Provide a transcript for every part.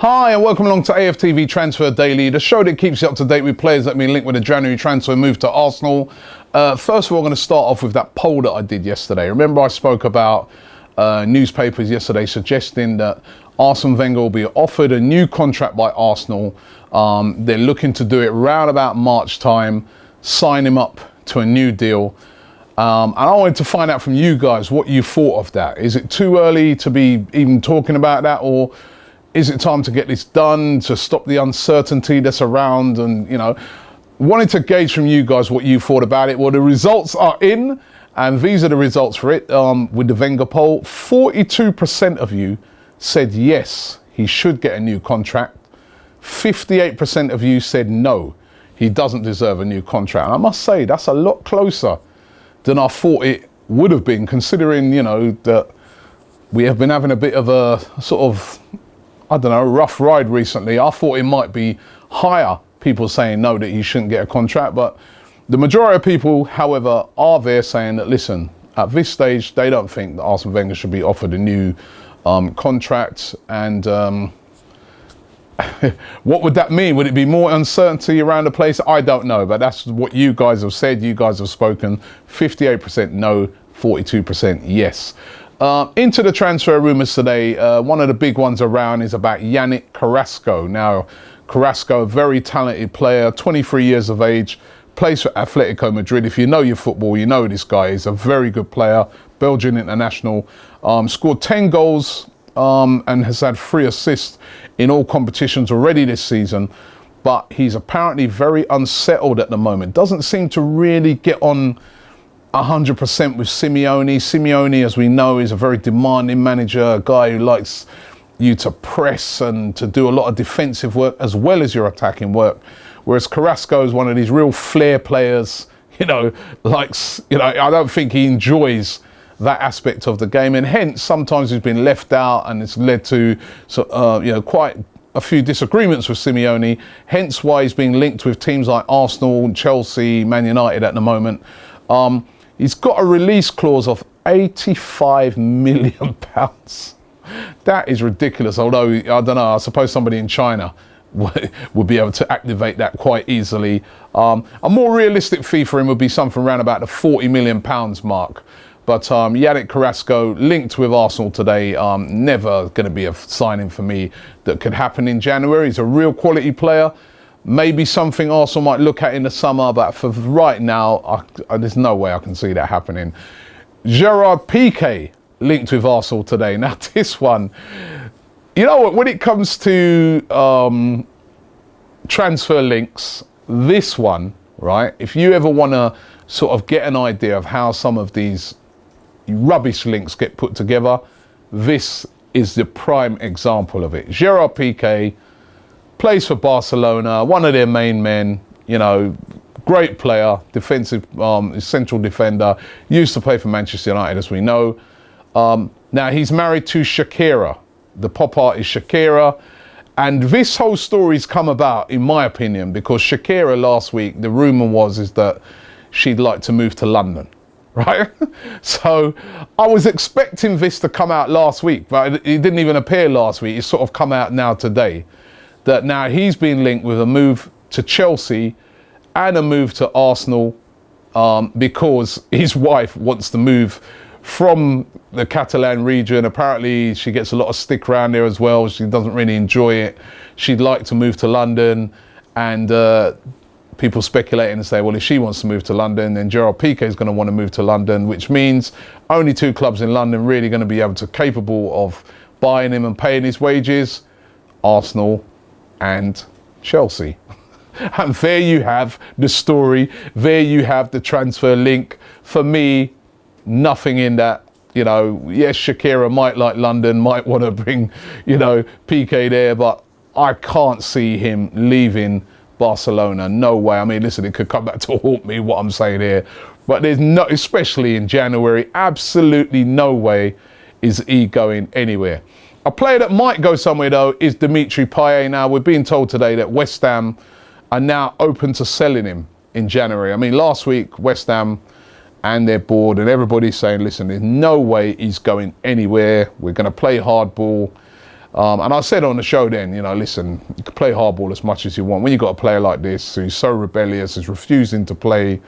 Hi and welcome along to AFTV Transfer Daily, the show that keeps you up to date with players that have been linked with a January transfer move to Arsenal. First of all, I'm going to start off with that poll that I did yesterday. Remember I spoke about newspapers yesterday suggesting that Arsene Wenger will be offered a new contract by Arsenal. They're looking to do it round about March time, sign him up to a new deal. And I wanted to find out from you guys what you thought of that. Is it too early to be even talking about that, or is it time to get this done to stop the uncertainty that's around? And, you know, wanted to gauge from you guys what you thought about it. Well, the results are in, and these are the results for it. With the Wenger poll, 42% of you said yes, he should get a new contract. 58% of you said no, he doesn't deserve a new contract. And I must say, that's a lot closer than I thought it would have been, considering, you know, that we have been having a bit of a sort of, I don't know, rough ride recently. I thought it might be higher, people saying no, that he shouldn't get a contract. But the majority of people, however, are there saying that, listen, at this stage, they don't think that Arsene Wenger should be offered a new contract. And what would that mean? Would it be more uncertainty around the place? I don't know, but that's what you guys have said. You guys have spoken. 58% no, 42% yes. Into the transfer rumours today, one of the big ones around is about Yannick Carrasco. Now, Carrasco, a very talented player, 23 years of age, plays for Atletico Madrid. If you know your football, you know this guy is a very good player, Belgian international, scored 10 goals and has had 3 assists in all competitions already this season. But he's apparently very unsettled at the moment. Doesn't seem to really get on 100% with Simeone. Simeone, as we know, is a very demanding manager, a guy who likes you to press and to do a lot of defensive work as well as your attacking work. Whereas Carrasco is one of these real flair players, you know, likes, you know, I don't think he enjoys that aspect of the game, and hence sometimes he's been left out, and it's led to, you know, quite a few disagreements with Simeone. Hence why he's being linked with teams like Arsenal, Chelsea, Man United at the moment. He's got a release clause of £85 million. That is ridiculous. Although, I don't know, I suppose somebody in China would be able to activate that quite easily. A more realistic fee for him would be something around about the £40 million mark. But Yannick Carrasco linked with Arsenal today, never going to be a signing for me that could happen in January. He's a real quality player. Maybe something Arsenal might look at in the summer, but for right now, there's no way I can see that happening. Gerard Pique linked with Arsenal today. Now, this one, you know what, when it comes to transfer links, this one, right, if you ever want to sort of get an idea of how some of these rubbish links get put together, this is the prime example of it. Gerard Pique plays for Barcelona, one of their main men, you know, great player, defensive, central defender, used to play for Manchester United, as we know. Now, he's married to Shakira, the pop artist Shakira, and this whole story's come about, in my opinion, because Shakira last week, the rumour is that she'd like to move to London, right? So I was expecting this to come out last week, but it didn't even appear last week. It's sort of come out now today, that now he's been linked with a move to Chelsea and a move to Arsenal because his wife wants to move from the Catalan region. Apparently she gets a lot of stick around there as well. She doesn't really enjoy it. She'd like to move to London, and people speculating and say, well, if she wants to move to London, then Gerard Pique is going to want to move to London, which means only 2 clubs in London really going to be able to capable of buying him and paying his wages: Arsenal and Chelsea. And there you have the story. There you have the transfer link. For me, nothing in that. You know, yes, Shakira might like London, might want to bring, you know, Piqué there, but I can't see him leaving Barcelona. No way. I mean, listen, it could come back to haunt me, what I'm saying here, but there's no, especially in January, absolutely no way is he going anywhere. A player that might go somewhere, though, is Dimitri Payet. Now, we're being told today that West Ham are now open to selling him in January. I mean, last week, West Ham and their board and everybody's saying, listen, there's no way he's going anywhere. We're going to play hardball. And I said on the show then, you know, listen, you can play hardball as much as you want. When you've got a player like this who's so rebellious, who's refusing to play,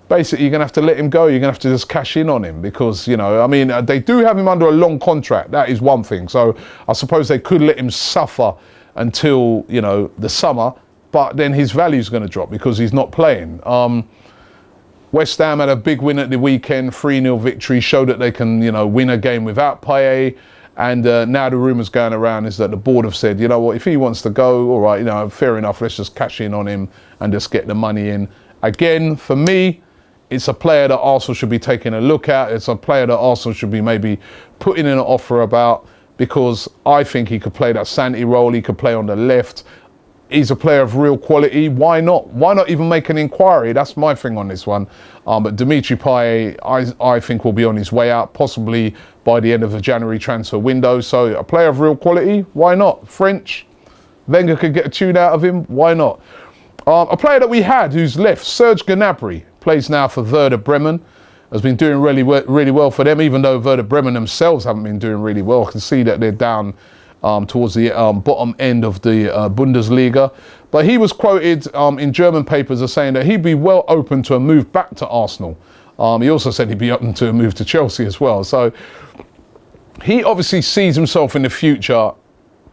basically you're going to have to let him go. You're going to have to just cash in on him because, you know, I mean, they do have him under a long contract. That is one thing. So I suppose they could let him suffer until, you know, the summer, but then his value is going to drop because he's not playing. West Ham had a big win at the weekend, 3-0 victory, showed that they can, you know, win a game without Payet. And now the rumours going around is that the board have said, you know what, if he wants to go, all right, you know, fair enough, let's just cash in on him and just get the money in. Again, for me, it's a player that Arsenal should be taking a look at. It's a player that Arsenal should be maybe putting in an offer about, because I think he could play that Santi role, he could play on the left. He's a player of real quality. Why not? Why not even make an inquiry? That's my thing on this one. But Dimitri Payet, I think will be on his way out, possibly by the end of the January transfer window. So a player of real quality, why not? French, Wenger could get a tune out of him, why not? A player that we had who's left, Serge Gnabry, plays now for Werder Bremen, has been doing really well for them, even though Werder Bremen themselves haven't been doing really well. I can see that they're down towards the bottom end of the Bundesliga. But he was quoted in German papers as saying that he'd be well open to a move back to Arsenal. He also said he'd be open to a move to Chelsea as well. So he obviously sees himself in the future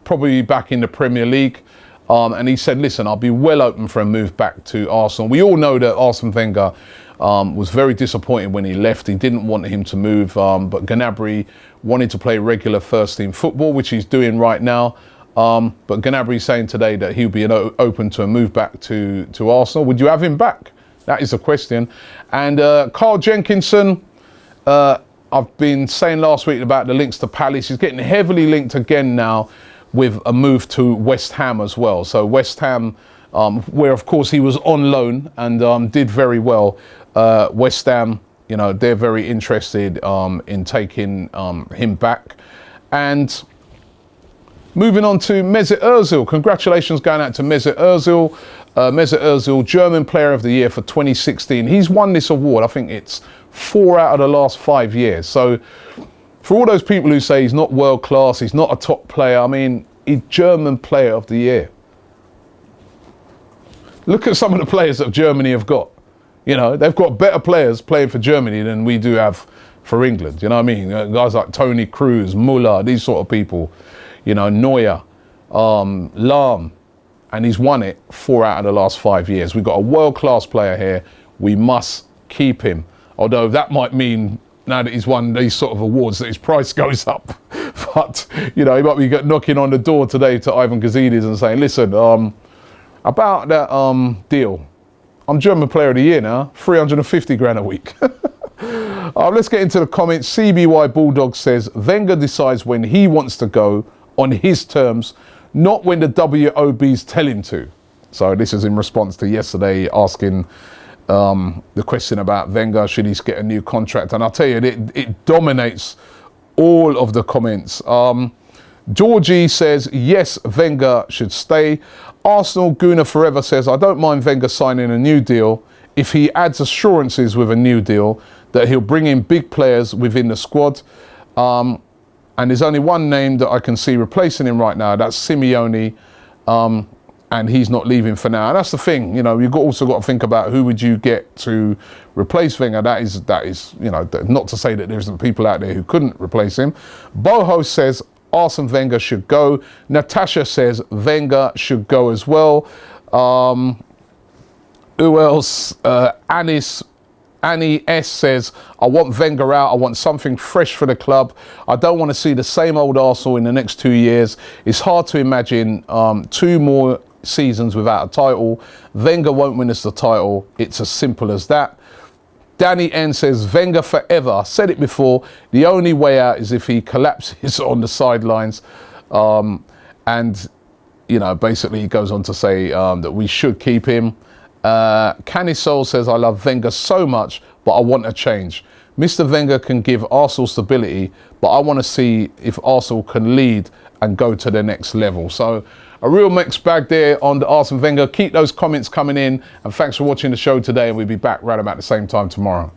probably back in the Premier League. And he said, listen, I'll be well open for a move back to Arsenal. We all know that Arsene Wenger was very disappointed when he left. He didn't want him to move, but Gnabry wanted to play regular first-team football, which he's doing right now. But Gnabry's saying today that he'll be open to a move back to Arsenal. Would you have him back? That is the question. And Carl Jenkinson, I've been saying last week about the links to Palace. He's getting heavily linked again now with a move to West Ham as well. So West Ham, where of course he was on loan and did very well. West Ham, you know, they're very interested in taking him back. And moving on to Mesut Özil. Congratulations going out to Mesut Özil. Mesut Özil, German Player of the Year for 2016. He's won this award, I think it's 4 out of the last 5 years. So for all those people who say he's not world class, he's not a top player, I mean, he's German Player of the Year. Look at some of the players that Germany have got. You know, they've got better players playing for Germany than we do have for England. You know what I mean? Guys like Toni Kroos, Müller, these sort of people. You know, Neuer, Lahm. And he's won it 4 out of the last 5 years. We've got a world-class player here. We must keep him. Although that might mean, now that he's won these sort of awards, that his price goes up. But, you know, he might be knocking on the door today to Ivan Gazidis and saying, listen, about that deal, I'm German Player of the Year now, 350 grand a week. Let's get into the comments. CBY Bulldog says, Wenger decides when he wants to go on his terms, not when the WOBs tell him to. So this is in response to yesterday asking the question about Wenger, should he get a new contract? And I'll tell you, it dominates all of the comments. Georgie says, yes, Wenger should stay. Arsenal Guna Forever says, I don't mind Wenger signing a new deal if he adds assurances with a new deal that he'll bring in big players within the squad. And there's only one name that I can see replacing him right now. That's Simeone. And he's not leaving for now. And that's the thing, you know, you've also got to think about who would you get to replace Wenger. That is, you know, not to say that there isn't people out there who couldn't replace him. Boho says Arsene Wenger should go. Natasha says Wenger should go as well. Who else? Annie S says, I want Wenger out. I want something fresh for the club. I don't want to see the same old Arsenal in the next 2 years. It's hard to imagine 2 more seasons without a title. Wenger won't win us the title. It's as simple as that. Danny N says, Wenger forever. I said it before. The only way out is if he collapses on the sidelines. And, you know, basically he goes on to say that we should keep him. Canisol says, I love Wenger so much, but I want a change. Mr. Wenger can give Arsenal stability, but I want to see if Arsenal can lead and go to the next level. So a real mixed bag there on the Arsene Wenger. Keep those comments coming in, and thanks for watching the show today, and we'll be back right about the same time tomorrow.